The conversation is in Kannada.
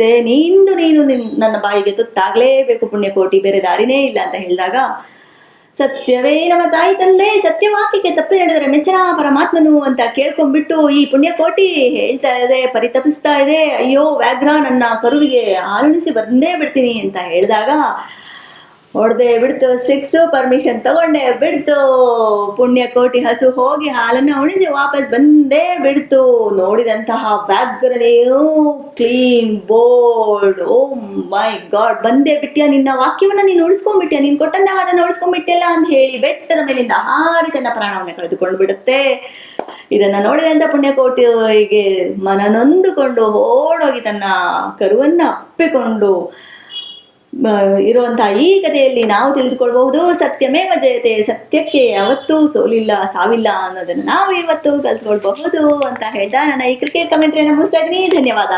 ಮತ್ತೆ ನೀನು ನನ್ನ ಬಾಯಿಗೆ ತುತ್ತಾಗಲೇಬೇಕು ಪುಣ್ಯಕೋಟಿ, ಬೇರೆ ದಾರಿನೇ ಇಲ್ಲ ಅಂತ ಹೇಳಿದಾಗ, ಸತ್ಯವೇ ನಮ್ಮ ತಾಯಿ ತಂದೆ ಸತ್ಯವಾಕ್ಯಕ್ಕೆ ತಪ್ಪು ಹೇಳಿದರೆ ಮೆಚ್ಚನ ಪರಮಾತ್ಮನು ಅಂತ ಕೇಳ್ಕೊಂಡ್ಬಿಟ್ಟು ಈ ಪುಣ್ಯಕೋಟಿ ಹೇಳ್ತಾ ಇದೆ, ಪರಿತಪಿಸ್ತಾ ಇದೆ, ಅಯ್ಯೋ ವ್ಯಾಘ್ರ ನನ್ನ ಕರುವಿಗೆ ಹಾಲುಣಿಸಿ ಬಂದೇ ಬಿಡ್ತೀನಿ ಅಂತ ಹೇಳಿದಾಗ ಹೊಡೆದೇ ಬಿಡ್ತು, 6 ಪರ್ಮಿಷನ್ ತಗೊಂಡೆ ಬಿಡ್ತು. ಪುಣ್ಯಕೋಟಿ ಹಸು ಹೋಗಿ ಹಾಲನ್ನು ಉಣಿಸಿ ವಾಪಸ್ ಬಂದೇ ಬಿಡ್ತು. ನೋಡಿದಂತಹ ವ್ಯಾಘ್ರನೇನು ಕ್ಲೀನ್ ಬೋಲ್ಡ್, ಓ ಮೈ ಗಾಡ್, ಬಂದೇ ಬಿಟ್ಟಿಯ, ನಿನ್ನ ವಾಕ್ಯವನ್ನ ನೀನು ಉಳಿಸ್ಕೊಂಡ್ಬಿಟ್ಟಿಯ, ನೀನು ಕೊಟ್ಟಂತ ಅದನ್ನು ಉಳಿಸ್ಕೊಂಡ್ಬಿಟ್ಟಿಲ್ಲ ಅಂತ ಹೇಳಿ ಬೆಟ್ಟದ ಮೇಲಿಂದ ಹಾರಿ ತನ್ನ ಪ್ರಾಣವನ್ನು ಕಳೆದುಕೊಂಡು ಬಿಡುತ್ತೆ. ಇದನ್ನ ನೋಡಿದಂತ ಪುಣ್ಯಕೋಟಿಗೆ ಮನನೊಂದುಕೊಂಡು ಓಡೋಗಿ ತನ್ನ ಕರುವನ್ನ ಅಪ್ಪಿಕೊಂಡು ಇರುವಂತಹ ಈ ಕಥೆಯಲ್ಲಿ ನಾವು ತಿಳಿದುಕೊಳ್ಬಹುದು, ಸತ್ಯಮೇವ ಜಯತೆ, ಸತ್ಯಕ್ಕೆ ಯಾವತ್ತೂ ಸೋಲಿಲ್ಲ, ಸಾವಿಲ್ಲ ಅನ್ನೋದನ್ನು ನಾವು ಇವತ್ತು ಕಲ್ತ್ಕೊಳ್ಬಹುದು ಅಂತ ಹೇಳ್ತಾ ನನ್ನ ಈ ಕ್ರಿಕೆಟ್ ಕಮೆಂಟ್ರಿಯನ್ನು ಮುಗಿಸ್ತಾ ಇದ್ದೀನಿ. ಧನ್ಯವಾದ.